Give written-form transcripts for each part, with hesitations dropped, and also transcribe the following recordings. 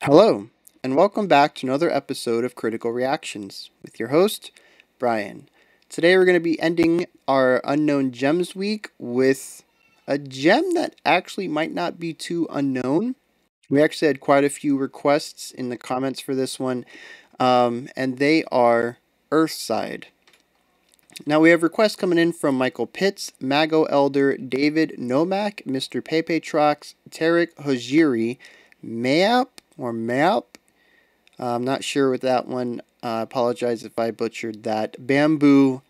Hello, and welcome back to another episode of Critical Reactions with your host, Bryan. Today we're going to be ending our Unknown Gems week with a gem that actually might not be too unknown. We actually had quite a few requests in the comments for this one, and they are Earthside. Now we have requests coming in from Michael Pitts, Mago Elder, David Nomak, Mr. Pepe Trox, Tarek Hojiri, Mayap or Mayap. I'm not sure with that one. I apologize if I butchered that. Bamboo,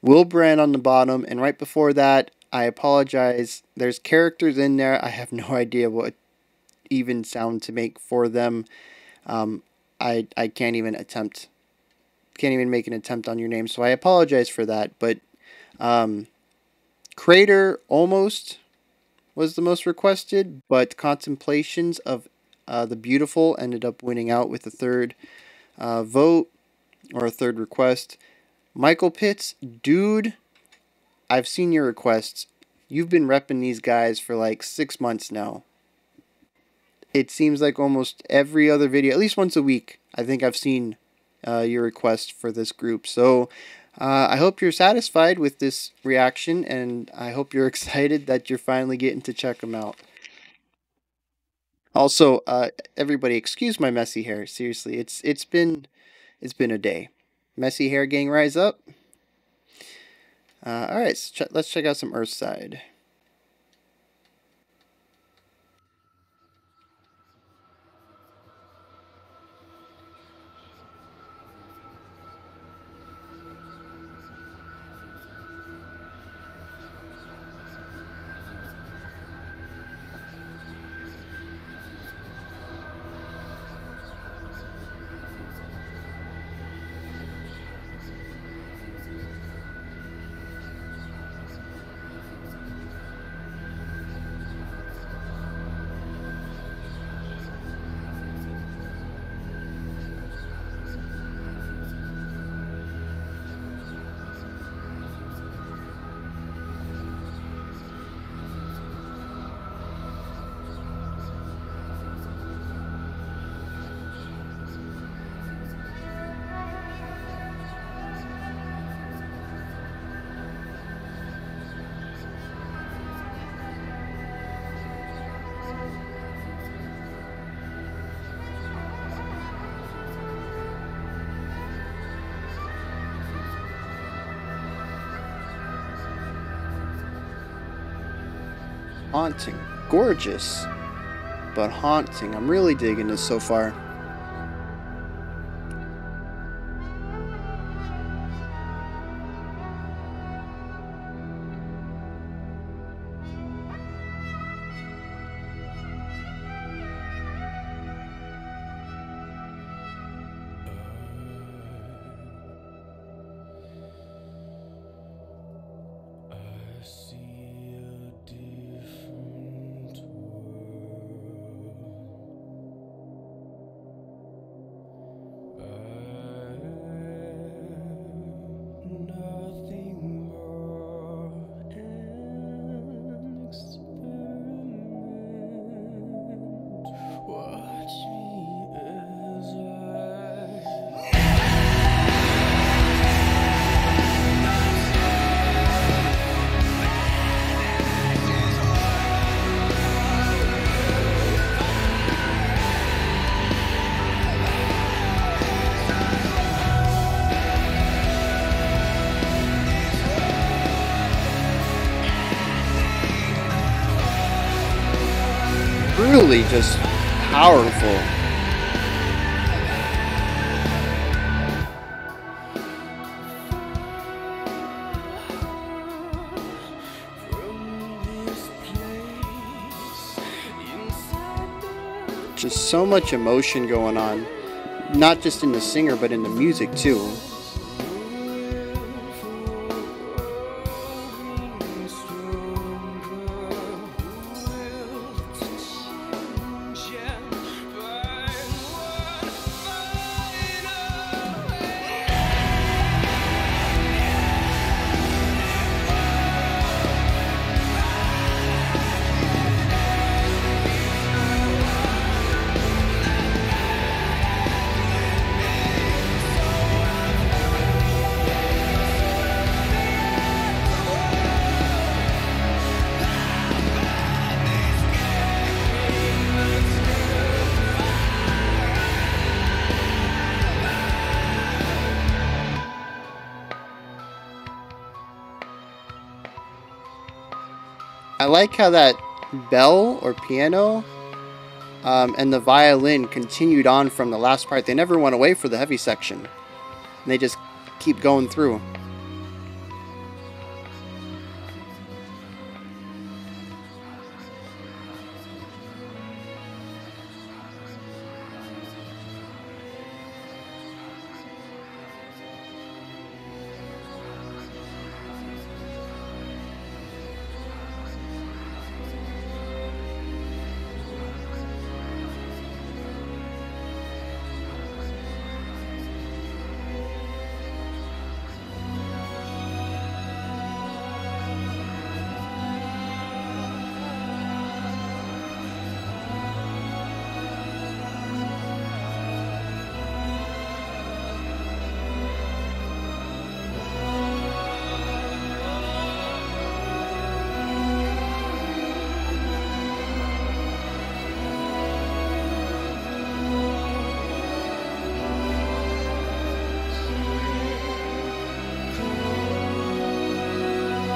Will Brand on the bottom, and right before that, I apologize. There's characters in there. I have no idea what even sound to make for them. I can't even make an attempt on your name, so I apologize for that. But Crater almost was the most requested, but Contemplations of the Beautiful ended up winning out with a third vote or a third request. Michael Pitts, dude, I've seen your requests. You've been repping these guys for like 6 months now. It seems like almost every other video, at least once a week, I think I've seen your request for this group. So I hope you're satisfied with this reaction, and I hope you're excited that you're finally getting to check them out. Also, everybody, excuse my messy hair. Seriously, it's been a day. Messy hair gang, rise up. All right, so let's check out some Earthside. Haunting. Gorgeous, but haunting. I'm really digging this so far. Really just powerful. Just so much emotion going on, not just in the singer but in the music too. I like how that bell or piano and the violin continued on from the last part. They never went away for the heavy section. And they just keep going through.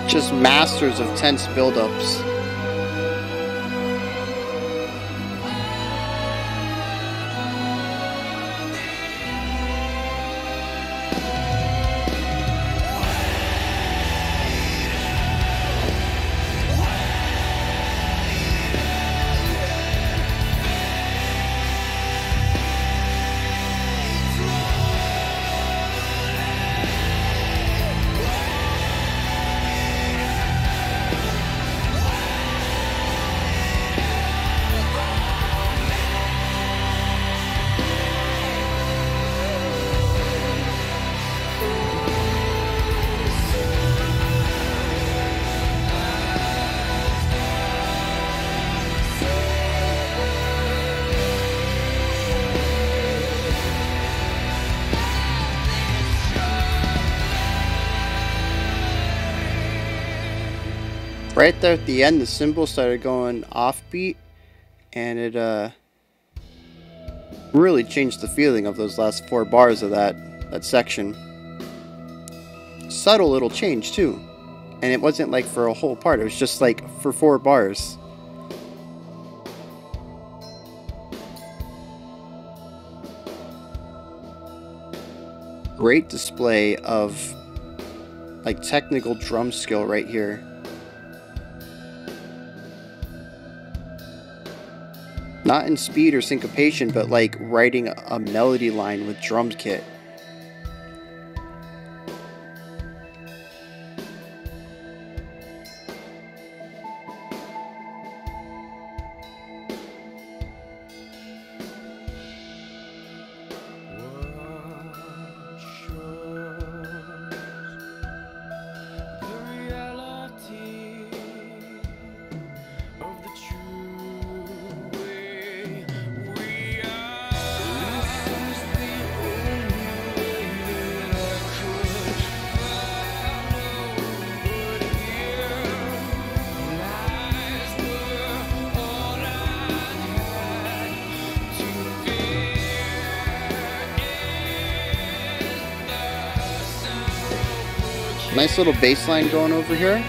Just masters of tense buildups. Right there at the end, the cymbal started going offbeat, and it really changed the feeling of those last 4 bars of that section. Subtle little change too, and it wasn't like for a whole part, it was just like for 4 bars. Great display of like technical drum skill right here. Not in speed or syncopation, but like writing a melody line with drum kit. Nice little bass line going over here.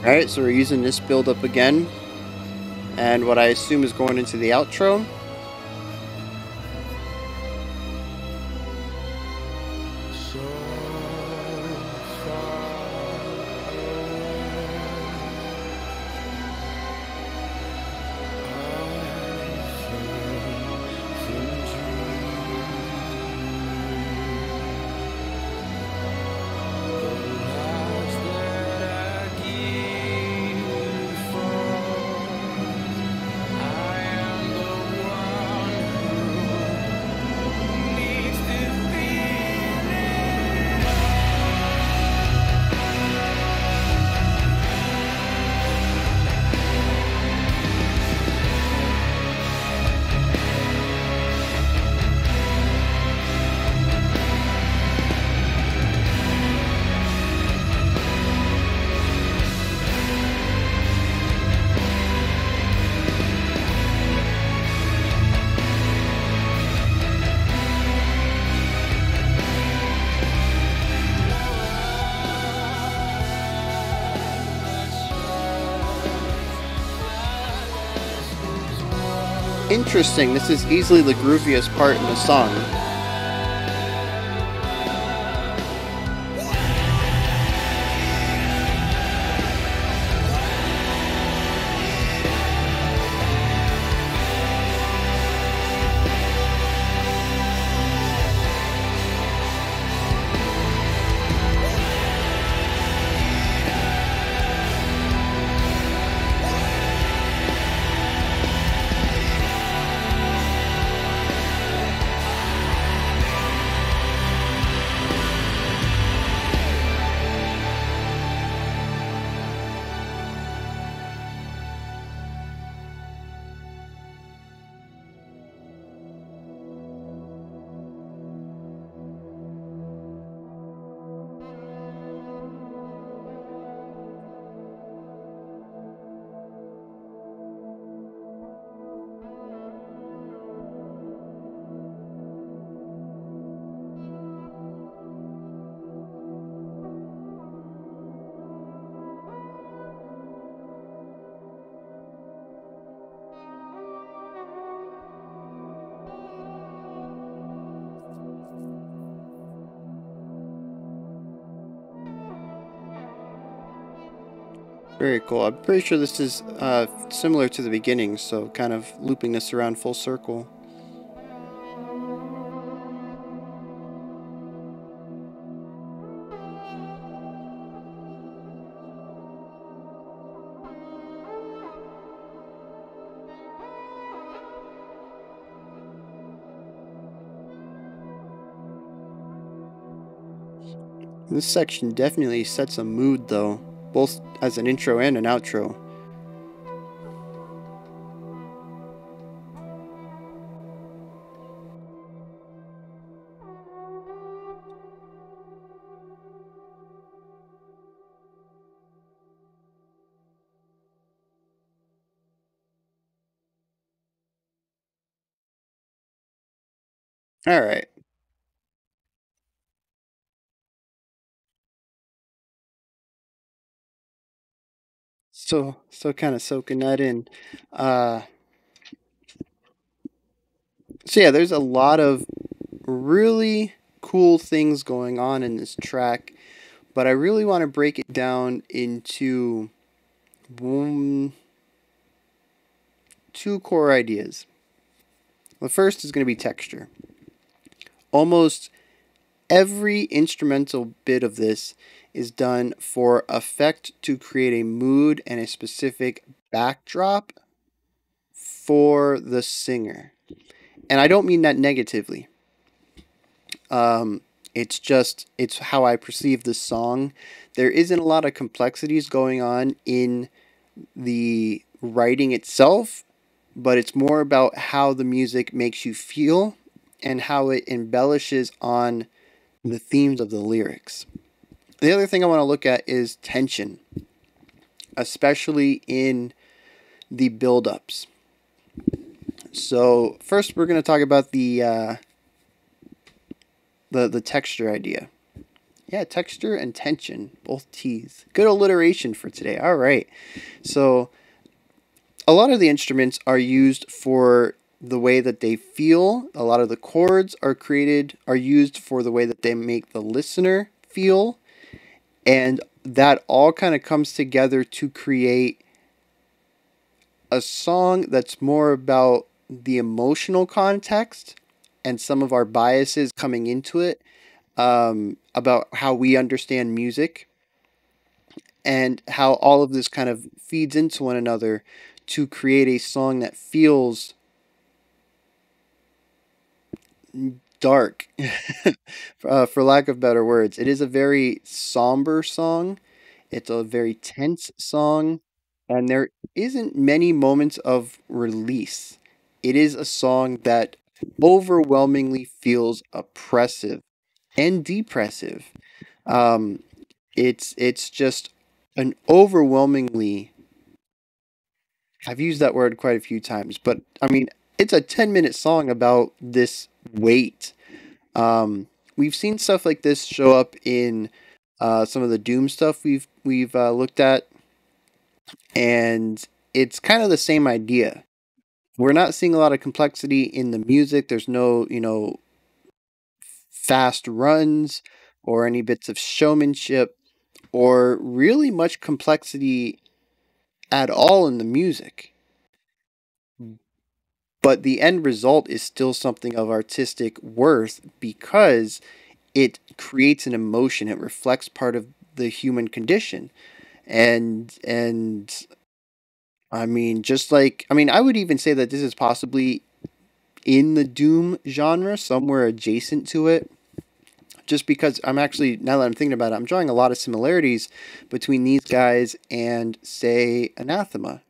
Alright, so we're using this build up again, and what I assume is going into the outro. I Interesting. This is easily the grooviest part in the song. Very cool. I'm pretty sure this is similar to the beginning, so kind of looping this around full circle. This section definitely sets a mood, though, both as an intro and an outro. All right. So kind of soaking that in. Uh, so yeah, there's a lot of really cool things going on in this track, but I really want to break it down into two core ideas. The first is going to be texture. Almost every instrumental bit of this is done for effect to create a mood and a specific backdrop for the singer. And I don't mean that negatively. Um, it's how I perceive the song. There isn't a lot of complexities going on in the writing itself, but it's more about how the music makes you feel and how it embellishes on the themes of the lyrics. The other thing I want to look at is tension, especially in the build-ups. So first, we're going to talk about the texture idea. Yeah, texture and tension, both T's. Good alliteration for today. All right. So a lot of the instruments are used for the way that they feel. A lot of the chords are used for the way that they make the listener feel. And that all kind of comes together to create a song that's more about the emotional context and some of our biases coming into it, about how we understand music and how all of this kind of feeds into one another to create a song that feels dark, for lack of better words. It is a very somber song. It's a very tense song, and there isn't many moments of release. It is a song that overwhelmingly feels oppressive and depressive. Um, it's just an overwhelmingly. I've used that word quite a few times, but I mean it's a 10-minute song about this weight. We've seen stuff like this show up in some of the Doom stuff we've looked at, and it's kind of the same idea. we're not seeing a lot of complexity in the music. There's no, fast runs or any bits of showmanship or really much complexity at all in the music. But the end result is still something of artistic worth because it creates an emotion. It reflects part of the human condition. And I mean, I would even say that this is possibly in the doom genre, somewhere adjacent to it. Just because I'm actually, now that I'm thinking about it, I'm drawing a lot of similarities between these guys and, say, Anathema.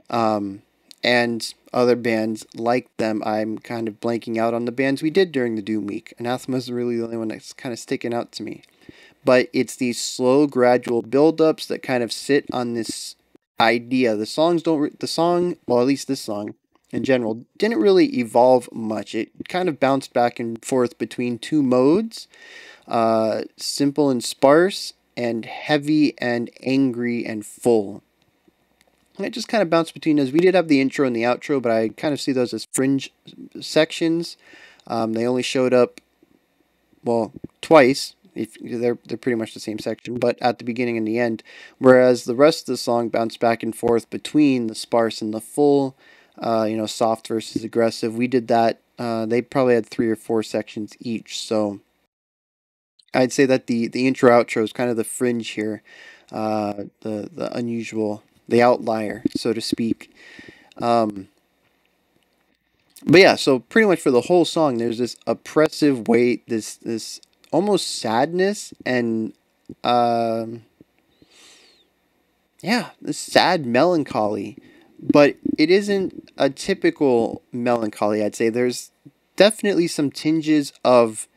And other bands like them. I'm kind of blanking out on the bands we did during the Doom Week. Anathema is really the only one that's kind of sticking out to me. But it's these slow, gradual build-ups that kind of sit on this idea. The songs don't. The song, well, at least this song in general, didn't really evolve much. It kind of bounced back and forth between two modes: simple and sparse, and heavy and angry and full. And it just kind of bounced between those. We did have the intro and the outro, but I kind of see those as fringe sections. They only showed up, well, twice. If they're pretty much the same section, but at the beginning and the end. Whereas the rest of the song bounced back and forth between the sparse and the full. Soft versus aggressive. We did that. They probably had 3 or 4 sections each. So I'd say that the intro outro is kind of the fringe here, the unusual, the outlier, so to speak. But yeah, so pretty much for the whole song, there's this oppressive weight, this almost sadness, and this sad melancholy. But it isn't a typical melancholy. I'd say there's definitely some tinges of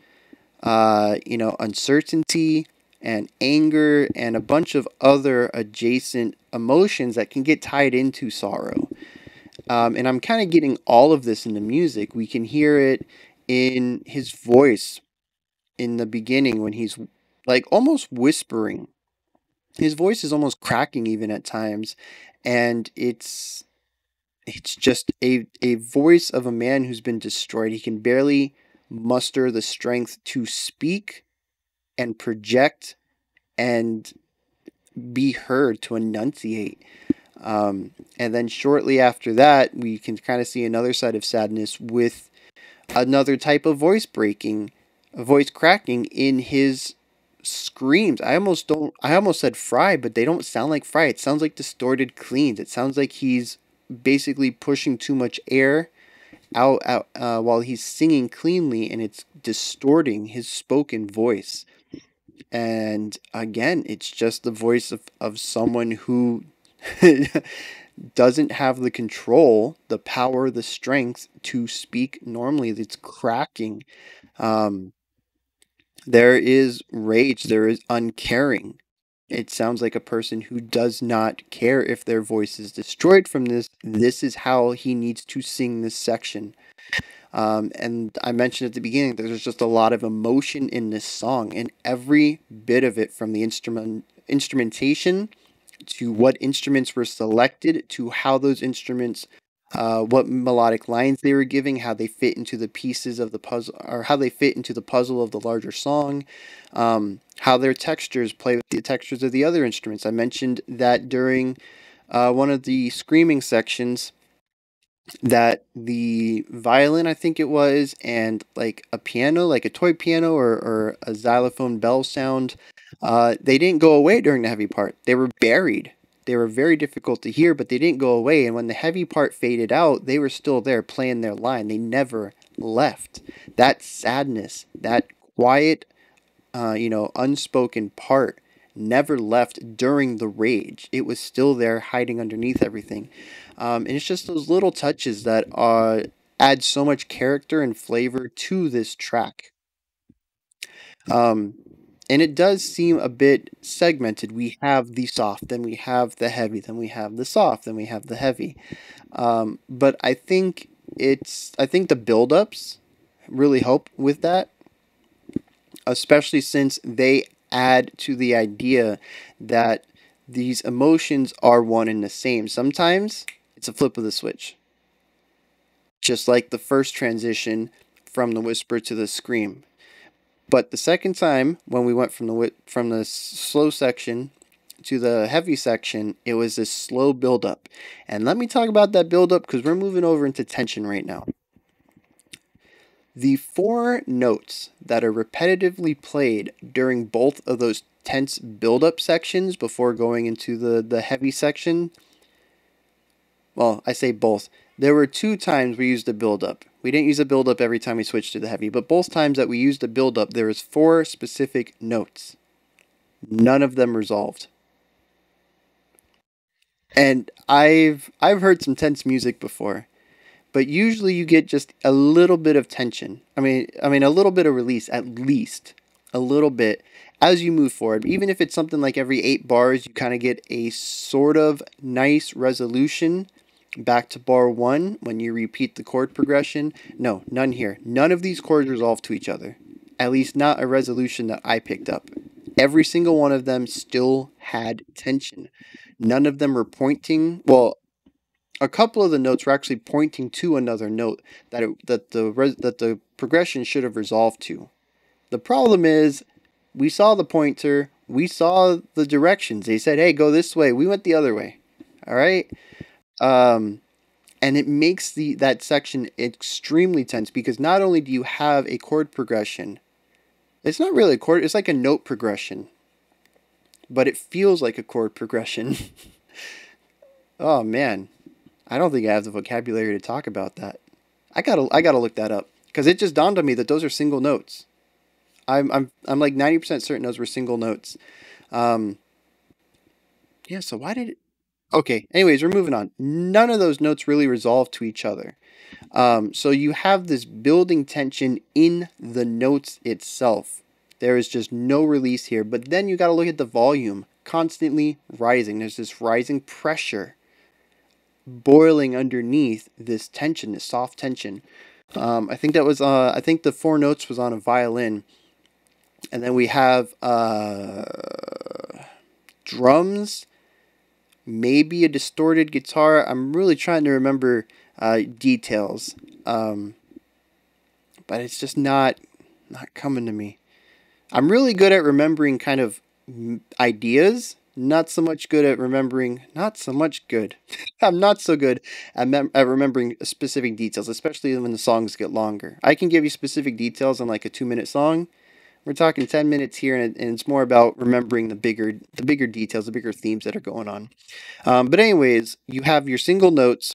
uncertainty and anger and a bunch of other adjacent emotions that can get tied into sorrow. And I'm kind of getting all of this in the music. We can hear it in his voice in the beginning when he's like almost whispering. His voice is almost cracking even at times, and it's just a voice of a man who's been destroyed. He can barely muster the strength to speak and project and be heard, to enunciate. And then shortly after that, we can kind of see another side of sadness with another type of voice breaking, voice cracking in his screams. I almost said fry, but they don't sound like fry. It sounds like distorted cleans. It sounds like he's basically pushing too much air out while he's singing cleanly, and it's distorting his spoken voice. And again, it's just the voice of someone who doesn't have the control, the power, the strength to speak normally. It's cracking. Um, there is rage. There is uncaring. It sounds like a person who does not care if their voice is destroyed from this. This is how he needs to sing this section. And I mentioned at the beginning that there's just a lot of emotion in this song, and every bit of it, from the instrumentation to what instruments were selected, to how those instruments, what melodic lines they were giving, how they fit into the pieces of the puzzle, or how they fit into the puzzle of the larger song, how their textures play with the textures of the other instruments. I mentioned that during one of the screaming sections, that the violin, I think it was, and like a piano, like a toy piano or a xylophone bell sound, they didn't go away during the heavy part. They were buried. They were very difficult to hear, but they didn't go away. And when the heavy part faded out, they were still there playing their line. They never left. That sadness, that quiet, unspoken part never left during the rage. It was still there hiding underneath everything. And it's just those little touches that add so much character and flavor to this track. Um, and it does seem a bit segmented. We have the soft, then we have the heavy, then we have the soft, then we have the heavy. But I think the build-ups really help with that, especially since they add to the idea that these emotions are one and the same. Sometimes it's a flip of the switch. just like the first transition from the whisper to the scream. But the second time, when we went from the slow section to the heavy section, it was this slow buildup. And let me talk about that buildup because we're moving over into tension right now. The four notes that are repetitively played during both of those tense buildup sections before going into the heavy section. Well, I say both. There were two times we used a buildup. We didn't use a buildup every time we switched to the heavy, but both times that we used a buildup, there was four specific notes. None of them resolved. And I've heard some tense music before, but usually you get just a little bit of tension. I mean a little bit of release, at least a little bit as you move forward. Even if it's something like every 8 bars, you kind of get a sort of nice resolution back to bar 1 when you repeat the chord progression. No, none here. None of these chords resolve to each other. At least not a resolution that I picked up. Every single one of them still had tension. None of them were pointing. Well, a couple of the notes were actually pointing to another note that the progression should have resolved to. The problem is, we saw the pointer, we saw the directions. They said, "Hey, go this way." We went the other way. All right. Um, and it makes that section extremely tense because not only do you have a chord progression, it's not really a chord. It's like a note progression, but it feels like a chord progression. Oh man, I don't think I have the vocabulary to talk about that. I gotta look that up because it just dawned on me that those are single notes. I'm like 90% certain those were single notes. Um, yeah. So why did it? Okay. Anyways, we're moving on. None of those notes really resolve to each other. So you have this building tension in the notes itself. There is just no release here. But then you got to look at the volume constantly rising. There's this rising pressure boiling underneath this tension, this soft tension. I think that was. I think the four notes was on a violin, and then we have drums, maybe a distorted guitar. I'm really trying to remember details, but it's just not coming to me. I'm really good at remembering kind of ideas. Not so much good at remembering. Not so much good. I'm not so good at remembering specific details, especially when the songs get longer. I can give you specific details on like a 2-minute song. We're talking 10 minutes here, and it's more about remembering the bigger details, the bigger themes that are going on. But anyways, you have your single notes,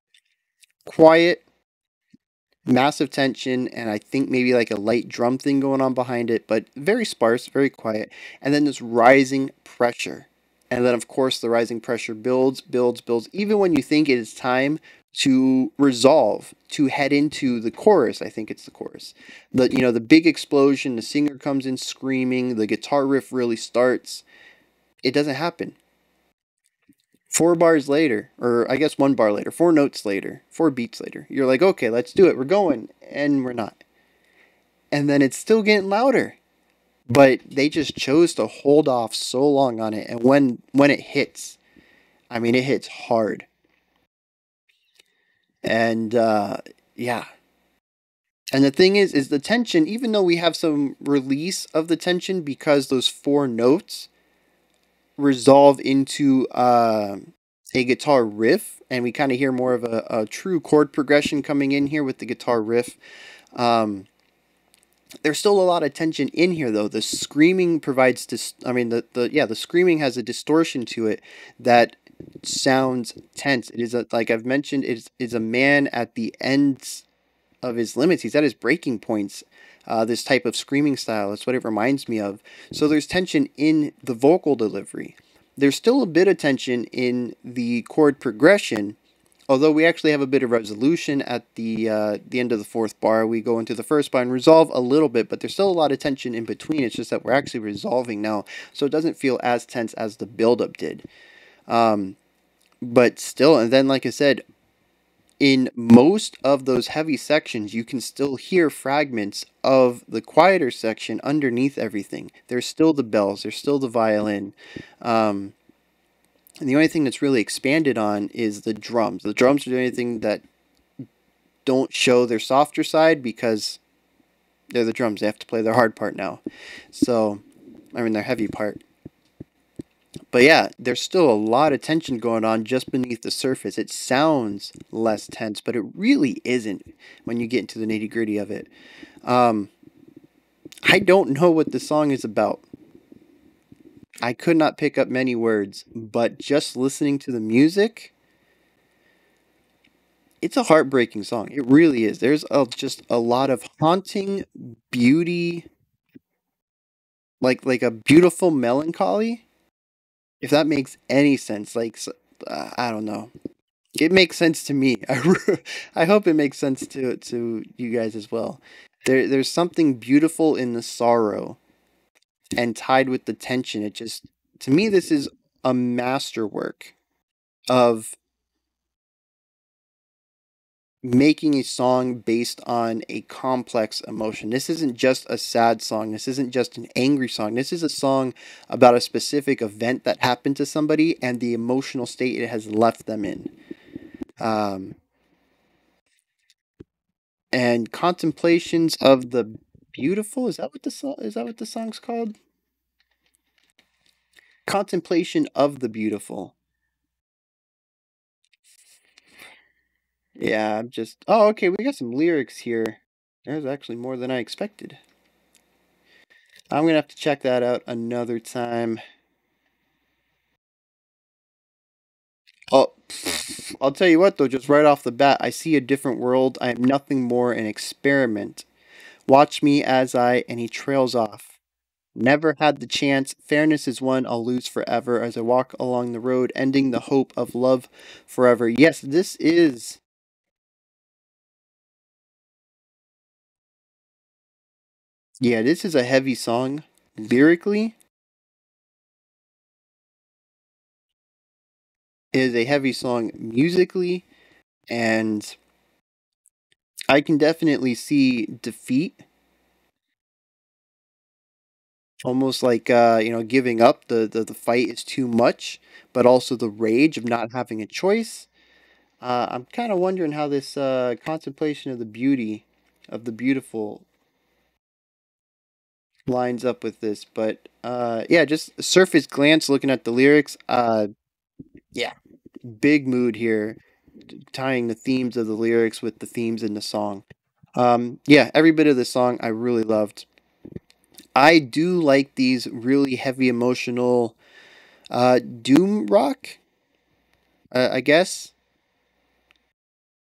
quiet, massive tension, and I think maybe like a light drum thing going on behind it, but very sparse, very quiet. And then this rising pressure. And then, of course, the rising pressure builds, builds, builds, even when you think it is time to resolve, to head into the chorus. I think it's the chorus. The big explosion, the singer comes in screaming, the guitar riff really starts. It doesn't happen. 4 bars later, or I guess 1 bar later, 4 notes later, 4 beats later, you're like, okay, let's do it. We're going. And we're not. And then it's still getting louder. But they just chose to hold off so long on it. And when it hits, I mean, it hits hard. And yeah. And the thing is the tension, even though we have some release of the tension because those 4 notes resolve into a guitar riff, and we kind of hear more of a true chord progression coming in here with the guitar riff. Um, there's still a lot of tension in here, though. The screaming provides this. I mean, the screaming has a distortion to it that sounds tense. It is like I've mentioned, it is a man at the ends of his limits. He's at his breaking points. This type of screaming style. That's what it reminds me of. So there's tension in the vocal delivery. There's still a bit of tension in the chord progression, although we actually have a bit of resolution at the end of the 4th bar. We go into the 1st bar and resolve a little bit, but there's still a lot of tension in between. It's just that we're actually resolving now, so it doesn't feel as tense as the buildup did. But still, and then like I said, in most of those heavy sections, you can still hear fragments of the quieter section underneath everything. There's still the bells, there's still the violin. And the only thing that's really expanded on is the drums. The drums are the only thing that don't show their softer side because they're the drums. They have to play their hard part now. So, I mean, their heavy part. But yeah, there's still a lot of tension going on just beneath the surface. It sounds less tense, but it really isn't when you get into the nitty gritty of it. Um, I don't know what the song is about. I could not pick up many words, but just listening to the music, it's a heartbreaking song. It really is. There's just a lot of haunting beauty, like a beautiful melancholy. If that makes any sense, I don't know. It makes sense to me. I hope it makes sense to you guys as well. There's something beautiful in the sorrow and tied with the tension. It just to me this is a masterwork of making a song based on a complex emotion. This isn't just a sad song. This isn't just an angry song. This is a song about a specific event that happened to somebody and the emotional state it has left them in. Um, and Contemplations of the Beautiful, is that what the song's called? Contemplation of the Beautiful. Yeah, I'm just oh okay, we got some lyrics here. There's actually more than I expected. I'm gonna have to check that out another time. Oh, I'll tell you what though, just right off the bat, I see a different world. I am nothing more an experiment. Watch me as I and he trails off. Never had the chance. Fairness is one I'll lose forever as I walk along the road, ending the hope of love forever. Yes, this is. Yeah, this is a heavy song. Lyrically, it is a heavy song musically, and I can definitely see defeat, almost like giving up. The fight is too much, but also the rage of not having a choice. I'm kind of wondering how this contemplation of the beauty, of the beautiful, lines up with this. But yeah, just surface glance looking at the lyrics. Yeah, big mood here, tying the themes of the lyrics with the themes in the song. Yeah, every bit of the song I really loved. I do like these really heavy emotional doom rock. I guess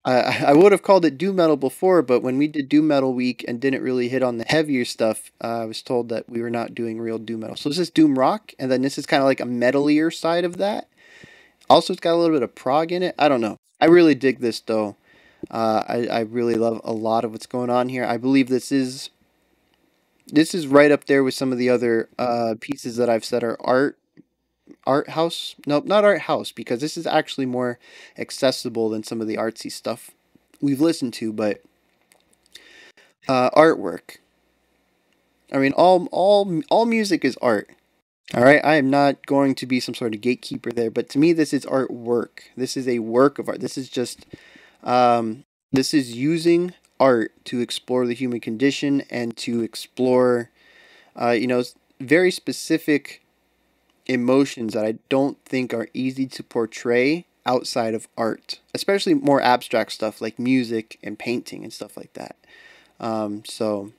I would have called it doom metal before, but when we did doom metal week and didn't really hit on the heavier stuff, I was told that we were not doing real doom metal. So this is doom rock, and then this is kind of like a metalier side of that. Also, it's got a little bit of prog in it. I don't know. I really dig this though. I really love a lot of what's going on here. I believe this is right up there with some of the other pieces that I've said are art house. Nope, not art house because this is actually more accessible than some of the artsy stuff we've listened to. But artwork. I mean, all music is art. All right, I am not going to be some sort of gatekeeper there, but to me, this is artwork. This is a work of art. This is just this is using art to explore the human condition and to explore, very specific emotions that I don't think are easy to portray outside of art, especially more abstract stuff like music and painting and stuff like that. So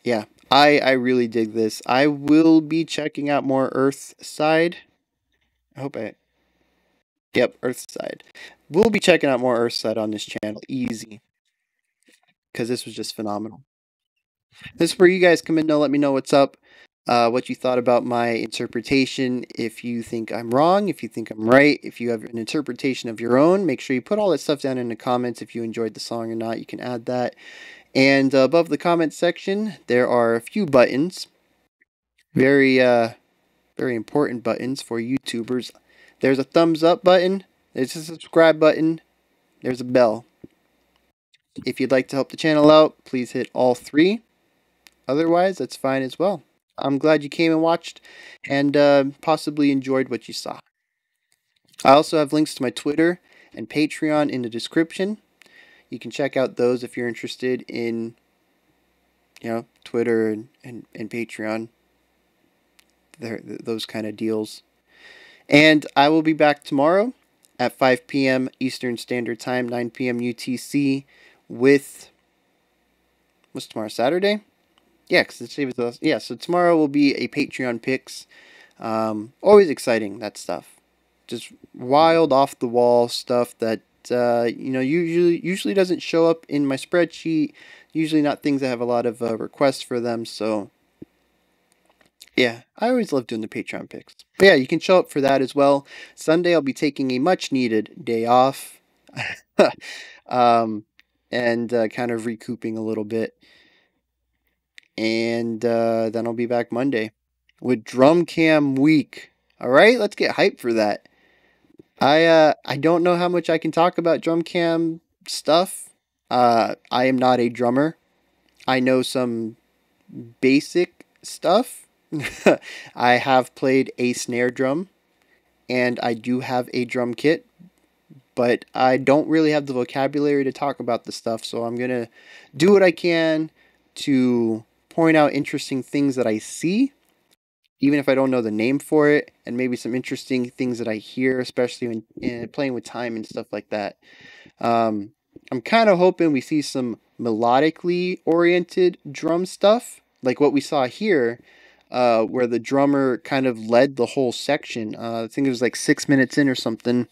yeah, I really dig this. I will be checking out more Earthside. I hope I Yep, Earthside. We'll be checking out more Earthside on this channel, easy, because this was just phenomenal. This is where you guys come in to let me know what's up, what you thought about my interpretation. If you think I'm wrong, if you think I'm right, if you have an interpretation of your own, make sure you put all that stuff down in the comments. If you enjoyed the song or not, you can add that. And above the comment section, there are a few buttons, very very important buttons for YouTubers. There's a thumbs up button, there's a subscribe button, there's a bell. If you'd like to help the channel out, please hit all three. Otherwise, that's fine as well. I'm glad you came and watched and possibly enjoyed what you saw. I also have links to my Twitter and Patreon in the description. You can check out those if you're interested in, Twitter and Patreon. Those kind of deals. And I will be back tomorrow at 5 p.m. Eastern Standard Time, 9 p.m. UTC with, what's tomorrow, Saturday? Yeah, because it's with us. Yeah, so tomorrow will be a Patreon picks. Always exciting, that stuff. Just wild, off the wall stuff that usually doesn't show up in my spreadsheet. Usually not things that have a lot of requests for them. So yeah, I always love doing the Patreon picks. But yeah, you can show up for that as well. Sunday I'll be taking a much needed day off, and kind of recouping a little bit. And then I'll be back Monday with Drum Cam Week. All right, let's get hyped for that. I don't know how much I can talk about drum cam stuff. I am not a drummer. I know some basic stuff. I have played a snare drum, and I do have a drum kit, but I don't really have the vocabulary to talk about the stuff, so I'm gonna do what I can to point out interesting things that I see, even if I don't know the name for it, and maybe some interesting things that I hear, especially when playing with time and stuff like that. I'm kind of hoping we see some melodically oriented drum stuff, like what we saw here, where the drummer kind of led the whole section. I think it was like 6 minutes in or something,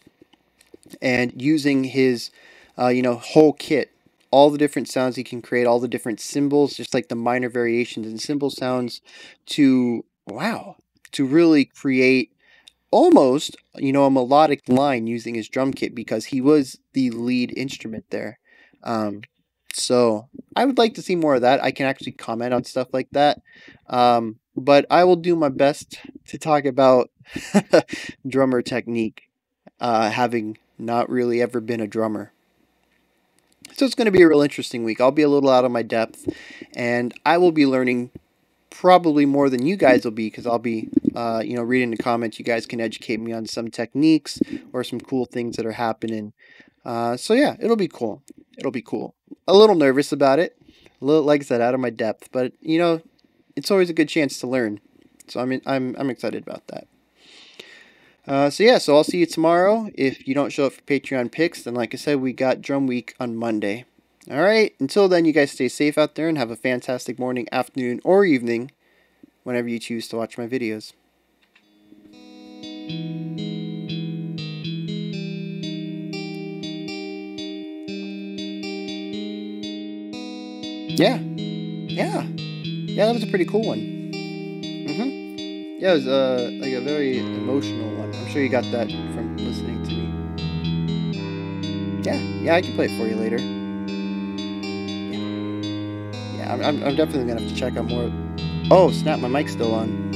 and using his, whole kit, all the different sounds he can create, all the different cymbals, just like the minor variations in cymbal sounds, to really create almost, a melodic line using his drum kit, because he was the lead instrument there. So I would like to see more of that. I can actually comment on stuff like that. But I will do my best to talk about drummer technique, having not really ever been a drummer. So it's going to be a real interesting week. I'll be a little out of my depth, and I will be learning probably more than you guys will be, because I'll be, reading the comments. You guys can educate me on some techniques or some cool things that are happening. So yeah, it'll be cool. It'll be cool. A little nervous about it. A little, like I said, out of my depth, but it's always a good chance to learn. So I'm excited about that. So I'll see you tomorrow. If you don't show up for Patreon picks, then like I said, we got Drum Week on Monday. All right. Until then, you guys stay safe out there and have a fantastic morning, afternoon, or evening, whenever you choose to watch my videos. Yeah. That was a pretty cool one. Yeah, it was like a very emotional one. I'm sure you got that from listening to me. Yeah, I can play it for you later. Yeah, I'm definitely gonna have to check out more. Oh snap, my mic's still on.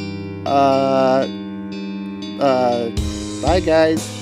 Bye guys.